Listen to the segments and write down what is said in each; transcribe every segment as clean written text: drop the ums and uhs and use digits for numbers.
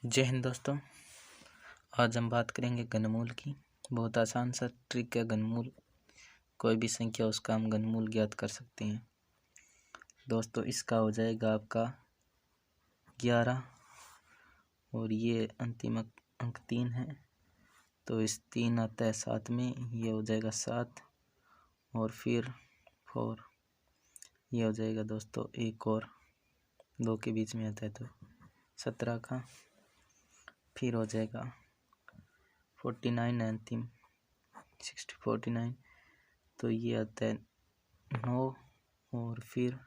जय हिंद दोस्तों। आज हम बात करेंगे घनमूल की। बहुत आसान सा ट्रिक है घनमूल। कोई भी संख्या उसका हम घनमूल ज्ञात कर सकते हैं। दोस्तों इसका हो जाएगा आपका 11 और ये अंतिम अंक 3 है, तो इस 3 आता है 7 में, ये हो जाएगा 7 और फिर 4, ये हो जाएगा दोस्तों 1 और 2 के बीच में आता है तो 17 का, फिर हो जाएगा 49 है अंतिम 49, तो ये आता है 9 और फिर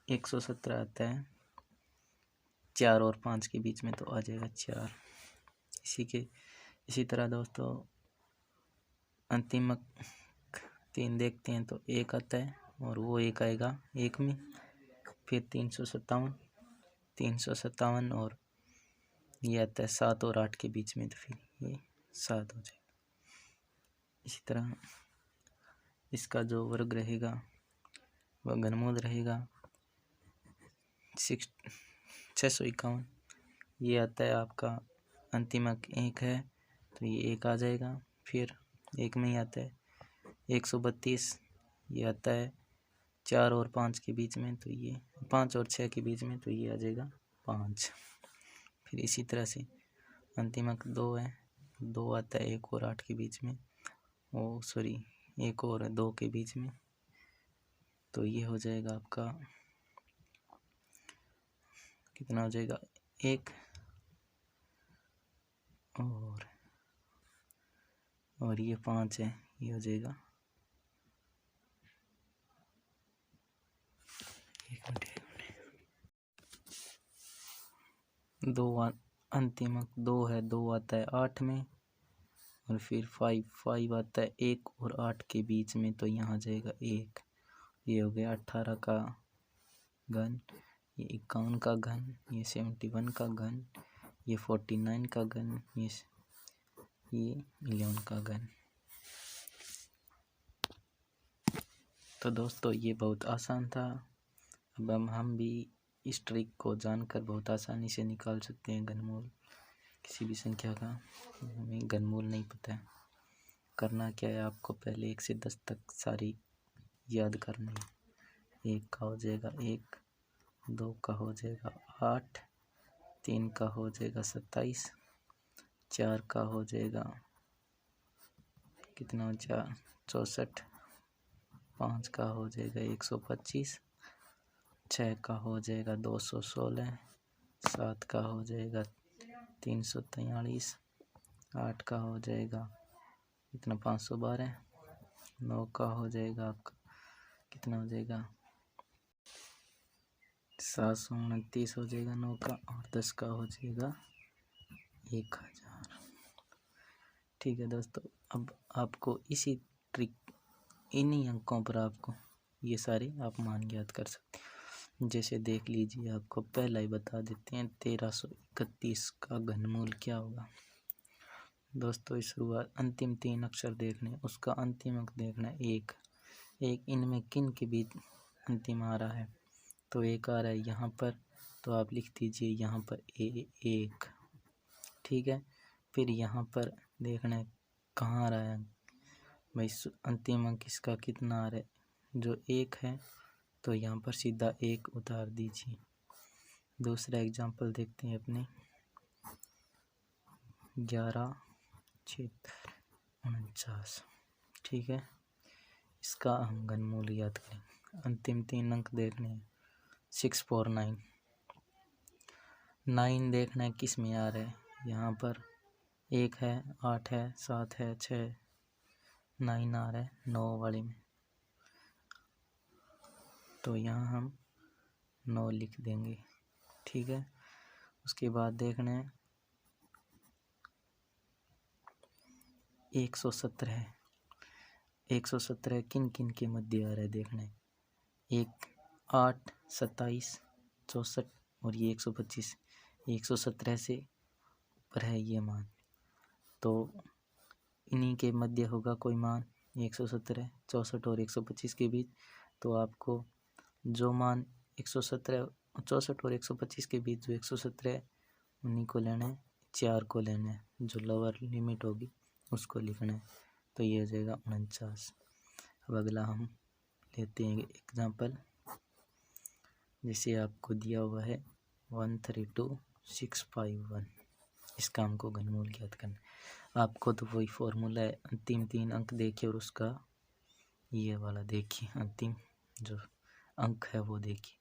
117 आता है 4 और 5 के बीच में, तो आ जाएगा 4। इसी तरह दोस्तों अंतिम 3 देखते हैं तो 1 आता है और वो 1 आएगा 1 में, फिर 357 और ये आता है 7 और 8 के बीच में, तो फिर ये 7 हो जाएगा। इसी तरह इसका जो वर्ग रहेगा वह घनमूल रहेगा 651। ये आता है आपका अंतिम अंक 1 है तो ये 1 आ जाएगा, फिर 1 में ही आता है 132, ये आता है 4 और 5 के बीच में, तो ये 5 और 6 के बीच में, तो ये आ जाएगा 5। फिर इसी तरह से अंतिम अंक 2 है, 2 आता है 1 और 8 के बीच में, 1 और 2 के बीच में, तो ये हो जाएगा आपका कितना हो जाएगा 1 और ये 5 है, ये हो जाएगा 2 अंतिम अंक 2 है, 2 आता है 8 में और फिर 5 आता है 1 और 8 के बीच में, तो यहाँ जाएगा 1। ये हो गया 18 का घन, ये 51 का घन, ये 71 का घन, ये 49 का घन, ये 11 का घन। तो दोस्तों ये बहुत आसान था। अब हम भी इस ट्रिक को जानकर बहुत आसानी से निकाल सकते हैं घनमूल किसी भी संख्या का। हमें घनमूल नहीं पता है, करना क्या है, आपको पहले 1 से 10 तक सारी याद करनी है। 1 का हो जाएगा 1, 2 का हो जाएगा 8, 3 का हो जाएगा 27, 4 का हो जाएगा कितना हो जाएगा 64, 5 का हो जाएगा 125, 6 का हो जाएगा 216, 7 का हो जाएगा 343, 8 का हो जाएगा कितना 512, 9 का हो जाएगा आपका कितना हो जाएगा 729 हो जाएगा 9 का, और 10 का हो जाएगा 1000। ठीक है दोस्तों, अब आपको इसी ट्रिक इन्हीं अंकों पर आपको ये सारे आप मान ज्ञात कर सकते हैं। जैसे देख लीजिए, आपको पहला ही बता देते हैं 1331 का घनमूल क्या होगा। दोस्तों इस शुरुआत अंतिम 3 अक्षर देखने, उसका अंतिम अंक देखना है 1, इनमें किन के बीच अंतिम आ रहा है, तो 1 आ रहा है यहाँ पर, तो आप लिख दीजिए यहाँ पर 1। ठीक है, फिर यहाँ पर देखना है कहाँ आ रहा है भाई, अंतिम अंक इसका कितना आ रहा है, जो 1 है, तो यहाँ पर सीधा 1 उतार दीजिए। दूसरा एग्जाम्पल देखते हैं अपने 11, 49। ठीक है, इसका हम घनमूल याद करेंगे। अंतिम 3 अंक देखने हैं 649। 9 देखना है किस में आ रहा है, यहाँ पर 1 है, 8 है, 7 है, 6, 9 आ रहा है 9 वाले में, तो यहाँ हम 9 लिख देंगे। ठीक है, उसके बाद देखना है 117 है, 117 किन किन के मध्य आ रहा है देखना है, 1, 8, 27, 64 और ये 125। 117 से ऊपर है ये मान, तो इन्हीं के मध्य होगा कोई मान 117, 64 और 125 के बीच। तो आपको जो मान 117, 64 और 125 के बीच जो 117 उन्हीं को लेना है, 4 को लेना है, जो लोअर लिमिट होगी उसको लिखना है। तो ये हो जाएगा 49। अब अगला हम लेते हैं एग्जाम्पल, जैसे आपको दिया हुआ है 132651। इसका हमको घनमूल ज्ञात करना है। आपको तो वही फॉर्मूला है, अंतिम 3 अंक देखिए और उसका ये वाला देखिए, अंतिम जो अंक है वो देखिए।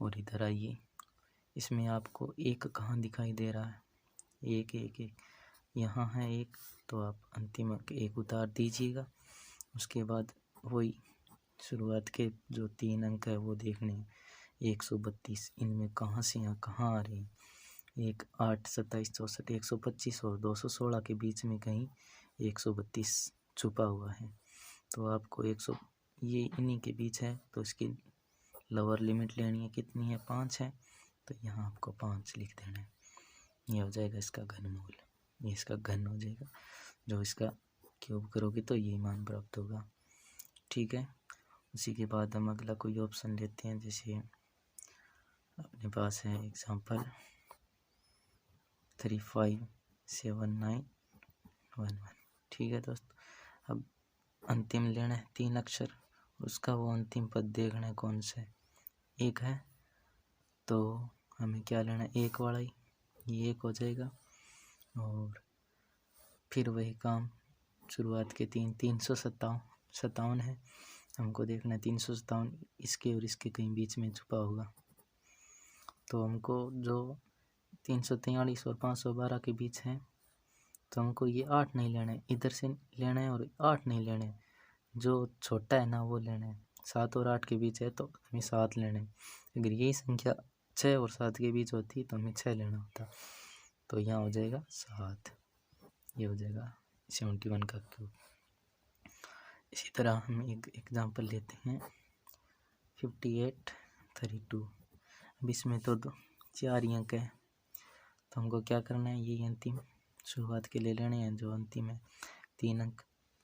और इधर आइए, इसमें आपको एक कहाँ दिखाई दे रहा है, एक एक एक यहाँ है एक, तो आप अंतिम अंक 1 उतार दीजिएगा। उसके बाद वही शुरुआत के जो 3 अंक है वो देखने हैं। 132 इनमें कहाँ से यहाँ कहाँ आ रहे हैं, 1 8 27 64 125 और 216 के बीच में कहीं 132 छुपा हुआ है। तो आपको 100 ये इन्हीं के बीच है, तो इसकी लोअर लिमिट लेनी है, कितनी है 5 है, तो यहाँ आपको 5 लिख देना है। ये हो जाएगा इसका घनमूल, ये इसका घन हो जाएगा। जो इसका क्यूब करोगे तो ये मान प्राप्त होगा। ठीक है, उसी के बाद हम अगला कोई ऑप्शन लेते हैं, जैसे अपने पास है एग्जाम्पल 357911। ठीक है दोस्त, अब अंतिम लेना है 3 अक्षर, उसका वो अंतिम पद देखना है कौन सा है, 1 है, तो हमें क्या लेना है, 1 वाला ही, ये 1 हो जाएगा। और फिर वही काम शुरुआत के 357 है, हमको देखना है 357 इसके और इसके कहीं बीच में छुपा होगा। तो हमको जो 343 और 512 के बीच है, तो हमको ये 8 नहीं लेना है, इधर से लेना है, और 8 नहीं लेना है, जो छोटा है ना वो लेना है। 7 और 8 के बीच है तो हमें 7 लेना है। अगर यही संख्या 6 और 7 के बीच होती तो हमें 6 लेना होता। तो यहाँ हो जाएगा 7, ये हो जाएगा 71 का क्यूब। इसी तरह हम एक एग्जांपल लेते हैं 5832। अब इसमें तो 4 ही अंक है, तो हमको क्या करना है, ये अंतिम शुरुआत के ले लेने हैं, जो अंतिम है 3 अंक,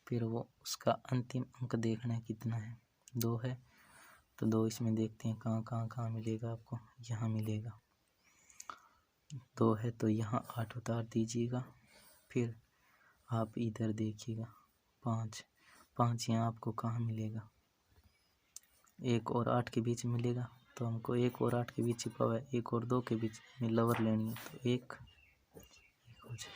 फिर वो उसका अंतिम अंक देखना है कितना है, 2 है, तो 2 इसमें देखते हैं कहाँ मिलेगा आपको, यहाँ मिलेगा। 2 है तो यहाँ 8 उतार दीजिएगा, फिर आप इधर देखिएगा 5 यहाँ आपको कहाँ मिलेगा, 1 और 8 के बीच मिलेगा। तो हमको 1 और 8 के बीच छिपा हुआ है, 1 और 2 के बीच में लोअर लेनी है, तो 1 हो जाए।